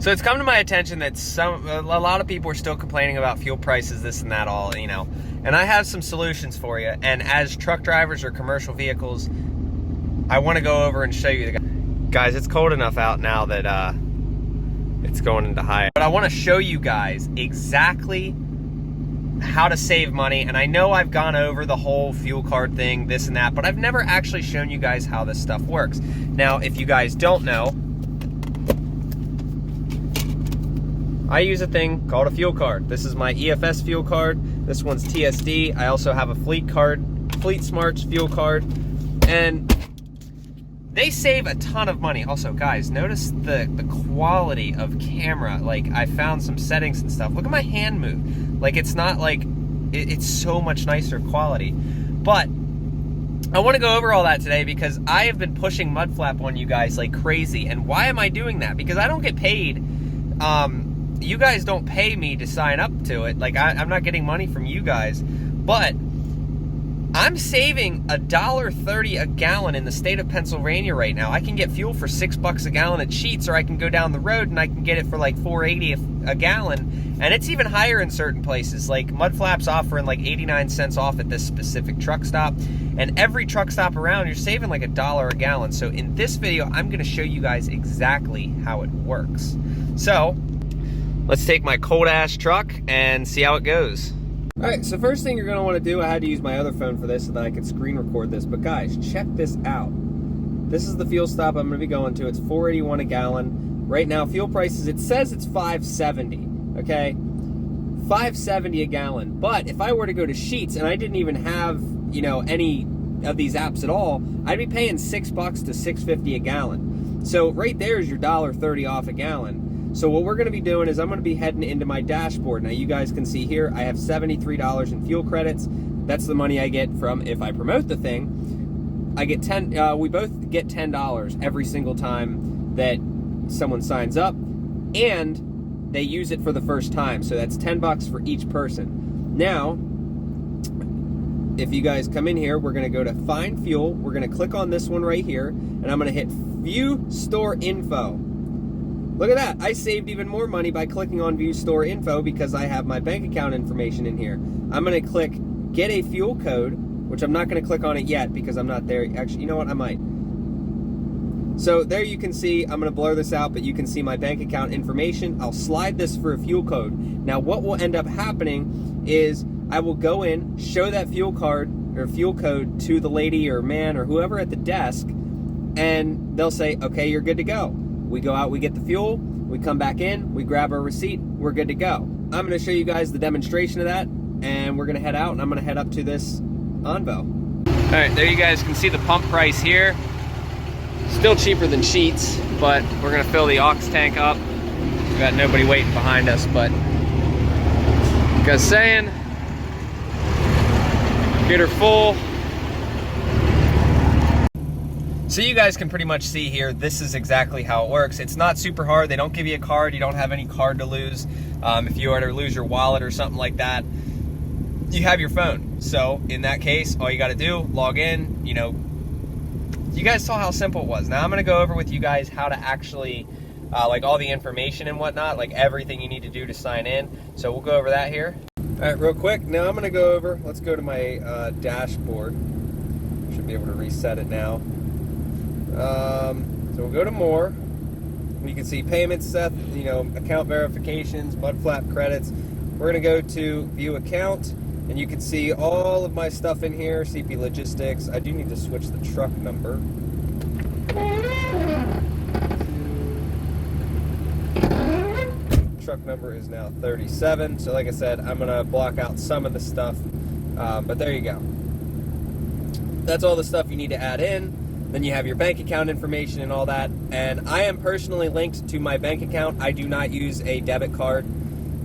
So it's come to my attention that a lot of people are still complaining about fuel prices, this and that all, you know. And I have some solutions for you. And as truck drivers or commercial vehicles, I want to go over and show you the guys. It's cold enough out now that it's going into high. But I want to show you guys exactly how to save money. And I know I've gone over the whole fuel card thing, this and that, but I've never actually shown you guys how this stuff works. Now, if you guys don't know, I use a thing called a fuel card. This is my EFS fuel card. This one's TSD. I also have a Fleet card, Fleet Smarts fuel card, and they save a ton of money. Also, guys, notice the quality of camera. Like, I found some settings and stuff. Look at my hand move. Like, it's not like, it's so much nicer quality. But I want to go over all that today because I have been pushing Mudflap on you guys like crazy. And why am I doing that? Because I don't get paid. You guys don't pay me to sign up to it. Like, I'm not getting money from you guys. But I'm saving $1.30 a gallon in the state of Pennsylvania right now. I can get fuel for $6 a gallon at Sheetz, or I can go down the road and I can get it for like $4.80 a gallon. And it's even higher in certain places. Like, Mudflap's offering like 89 cents off at this specific truck stop. And every truck stop around, you're saving like $1 a gallon. So in this video, I'm gonna show you guys exactly how it works. So let's take my cold ass truck and see how it goes. All right, so first thing you're gonna wanna do, I had to use my other phone for this so that I could screen record this, but guys, check this out. This is the fuel stop I'm gonna be going to. It's $4.81 a gallon. Right now, fuel prices, it says it's $5.70, okay? $5.70 a gallon, but if I were to go to Sheetz and I didn't even have, you know, any of these apps at all, I'd be paying $6 to $6.50 a gallon. So right there is your $1.30 off a gallon. So what we're gonna be doing is I'm gonna be heading into my dashboard. Now you guys can see here, I have $73 in fuel credits. That's the money I get from, if I promote the thing, I get we both get $10 every single time that someone signs up, and they use it for the first time. So that's $10 for each person. Now, if you guys come in here, we're gonna go to Find Fuel. We're gonna click on this one right here, and I'm gonna hit View Store Info. Look at that, I saved even more money by clicking on View Store Info because I have my bank account information in here. I'm gonna click Get a Fuel Code, which I'm not gonna click on it yet because I'm not there. Actually, you know what, I might. So there you can see, I'm gonna blur this out, but you can see my bank account information. I'll slide this for a fuel code. Now what will end up happening is I will go in, show that fuel card or fuel code to the lady or man or whoever at the desk, and they'll say, okay, you're good to go. We go out, we get the fuel, we come back in, we grab our receipt, we're good to go. I'm gonna show you guys the demonstration of that, and we're gonna head out, and I'm gonna head up to this Envo. All right, there you guys can see the pump price here. Still cheaper than Sheetz, but we're gonna fill the aux tank up. We got nobody waiting behind us, but like I was saying, get her full. So you guys can pretty much see here, this is exactly how it works. It's not super hard. They don't give you a card. You don't have any card to lose. If you were to lose your wallet or something like that, you have your phone. So in that case, all you got to do, log in. You know, you guys saw how simple it was. Now I'm going to go over with you guys how to actually, like all the information and whatnot, like everything you need to do to sign in. So we'll go over that here. All right, real quick. Now I'm going to go over, let's go to my dashboard. Should be able to reset it now. So we'll go to more. You can see payments, Seth, you know, account verifications, Mudflap credits. We're gonna go to view account, and you can see all of my stuff in here. CP Logistics. I do need to switch the truck number. Truck number is now 37. So like I said, I'm gonna block out some of the stuff, but there you go. That's all the stuff you need to add in. Then you have your bank account information and all that. And I am personally linked to my bank account. I do not use a debit card.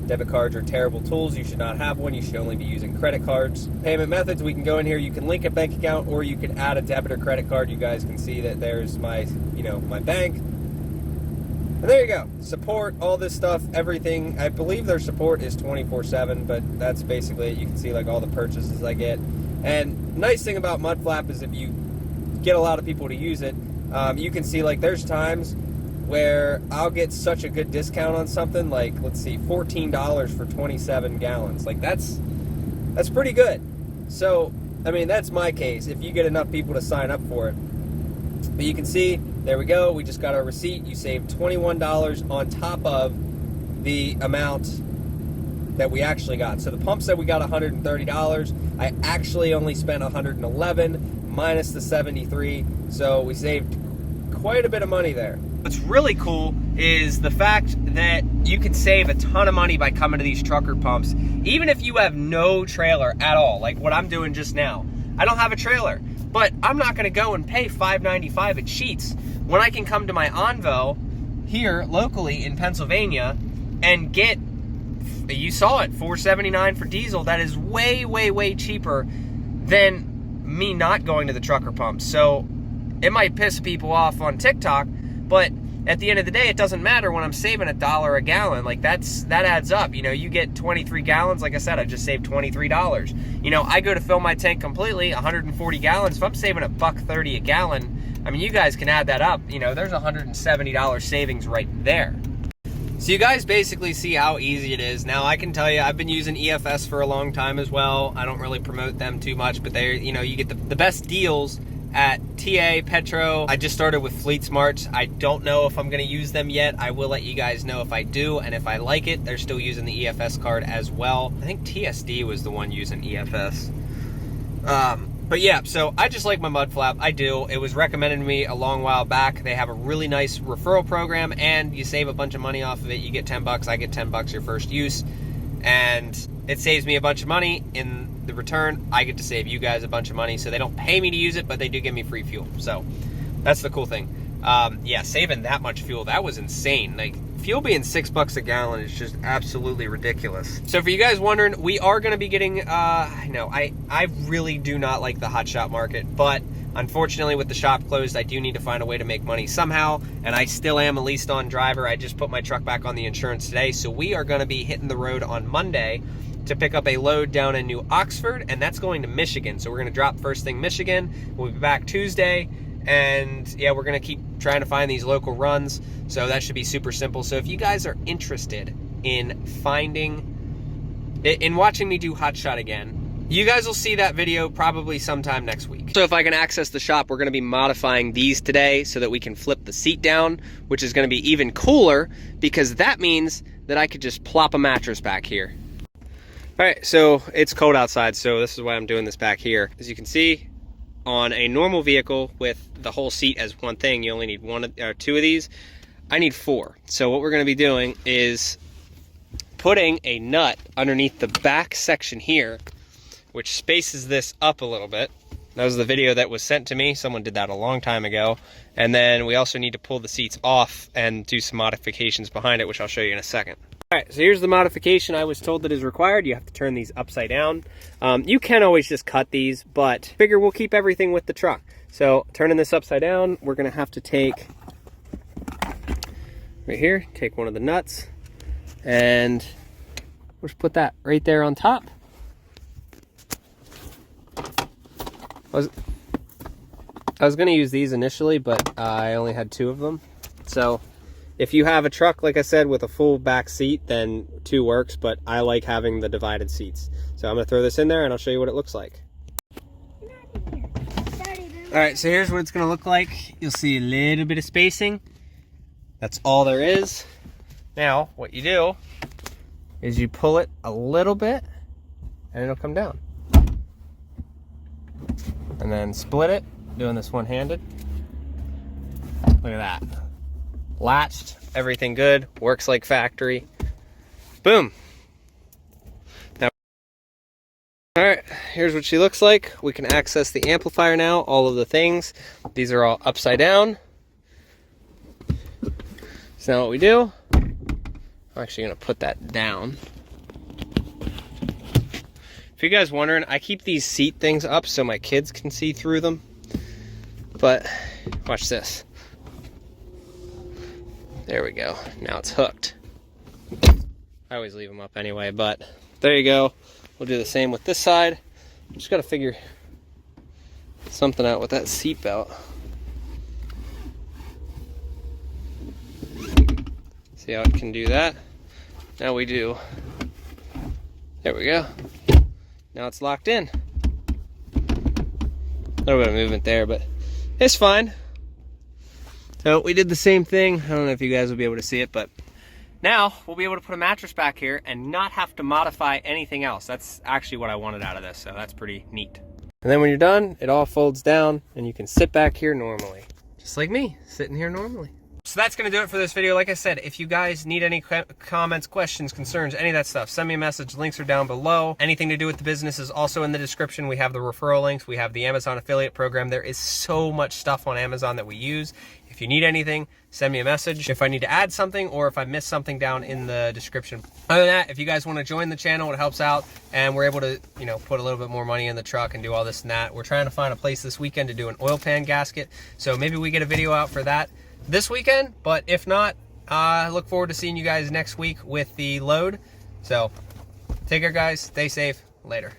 Debit cards are terrible tools. You should not have one. You should only be using credit cards. Payment methods, we can go in here. You can link a bank account, or you can add a debit or credit card. You guys can see that there's my, you know, my bank. And there you go. Support, all this stuff, everything. I believe their support is 24/7, but that's basically it. You can see like all the purchases I get. And nice thing about Mudflap is if you get a lot of people to use it, you can see like there's times where I'll get such a good discount on something, like, let's see, $14 for 27 gallons. Like, that's pretty good. So, I mean, that's my case, if you get enough people to sign up for it. But you can see, there we go, we just got our receipt. You saved $21 on top of the amount that we actually got. So the pump said we got $130. I actually only spent $111 minus the $73. So we saved quite a bit of money there. What's really cool is the fact that you can save a ton of money by coming to these trucker pumps, even if you have no trailer at all, like what I'm doing just now. I don't have a trailer, but I'm not gonna go and pay $5.95 at Sheetz when I can come to my Envo here locally in Pennsylvania and get, you saw it, $4.79 for diesel. That is way, way, way cheaper than me not going to the trucker pumps. So it might piss people off on TikTok, but at the end of the day, it doesn't matter when I'm saving $1 a gallon. Like that adds up. You know, you get 23 gallons. Like I said, I just saved $23. You know, I go to fill my tank completely, 140 gallons. If I'm saving $1.30 a gallon, I mean, you guys can add that up. You know, there's $170 savings right there. So you guys basically see how easy it is. Now I can tell you, I've been using EFS for a long time as well. I don't really promote them too much, but they're, you know, you get the best deals at TA, Petro. I just started with Fleet Smarts. I don't know if I'm gonna use them yet. I will let you guys know if I do, and if I like it. They're still using the EFS card as well. I think TSD was the one using EFS. But yeah, so I just like my Mudflap. I do. It was recommended to me a long while back. They have a really nice referral program, and you save a bunch of money off of it. You get 10 bucks. I get 10 bucks your first use, and it saves me a bunch of money. In the return, I get to save you guys a bunch of money. So they don't pay me to use it, but they do give me free fuel. So that's the cool thing. Yeah, saving that much fuel, that was insane. Like, fuel being $6 a gallon is just absolutely ridiculous. So for you guys wondering, we are going to be getting, I really do not like the hot shop market, but unfortunately with the shop closed, I do need to find a way to make money somehow, and I still am a leased on driver. I just put my truck back on the insurance today, so we are going to be hitting the road on Monday to pick up a load down in New Oxford, and that's going to Michigan. So we're going to drop first thing Michigan. We'll be back Tuesday. And yeah, we're gonna keep trying to find these local runs, so that should be super simple. So if you guys are interested in watching me do hot shot again, you guys will see that video probably sometime next week. So if I can access the shop, we're gonna be modifying these today so that we can flip the seat down, which is gonna be even cooler because that means that I could just plop a mattress back here. All right, so it's cold outside, so this is why I'm doing this back here. As you can see, on a normal vehicle with the whole seat as one thing, you only need two of these. I need 4. So what we're going to be doing is putting a nut underneath the back section here, which spaces this up a little bit. That was the video that was sent to me. Someone did that a long time ago. And then we also need to pull the seats off and do some modifications behind it, which I'll show you in a second. All right, so here's the modification I was told that is required. You have to turn these upside down. You can always just cut these, but figure we'll keep everything with the truck. So turning this upside down, we're gonna have to take, right here, take one of the nuts, and we'll just put that right there on top. I was gonna use these initially, but I only had 2 of them. So if you have a truck, like I said, with a full back seat, then 2 works, but I like having the divided seats. So I'm gonna throw this in there and I'll show you what it looks like. All right, so here's what it's gonna look like. You'll see a little bit of spacing. That's all there is. Now, what you do is you pull it a little bit and it'll come down. And then split it, doing this one-handed. Look at that. Latched, everything good, works like factory. Boom. Now, all right, here's what she looks like. We can access the amplifier now, all of the things. These are all upside down. So now what we do, I'm actually gonna put that down. If you guys wondering, I keep these seat things up so my kids can see through them. But watch this. There we go. Now it's hooked. I always leave them up anyway, but there you go. We'll do the same with this side. Just got to figure something out with that seat belt. See how it can do that? Now we do. There we go. Now it's locked in. A little bit of movement there, but it's fine. So we did the same thing. I don't know if you guys will be able to see it, but now we'll be able to put a mattress back here and not have to modify anything else. That's actually what I wanted out of this, so that's pretty neat. And then when you're done, it all folds down and you can sit back here normally. Just like me, sitting here normally. So that's going to do it for this video. Like I said, if you guys need any comments, questions, concerns, any of that stuff, send me a message. Links are down below. Anything to do with the business is also in the description. We have the referral links. We have the Amazon affiliate program. There is so much stuff on Amazon that we use. If you need anything, send me a message. If I need to add something or if I missed something down in the description. Other than that, if you guys want to join the channel, it helps out. And we're able to, you know, put a little bit more money in the truck and do all this and that. We're trying to find a place this weekend to do an oil pan gasket. So maybe we get a video out for that this weekend, but if not, I look forward to seeing you guys next week with the load. So take care, guys. Stay safe. Later.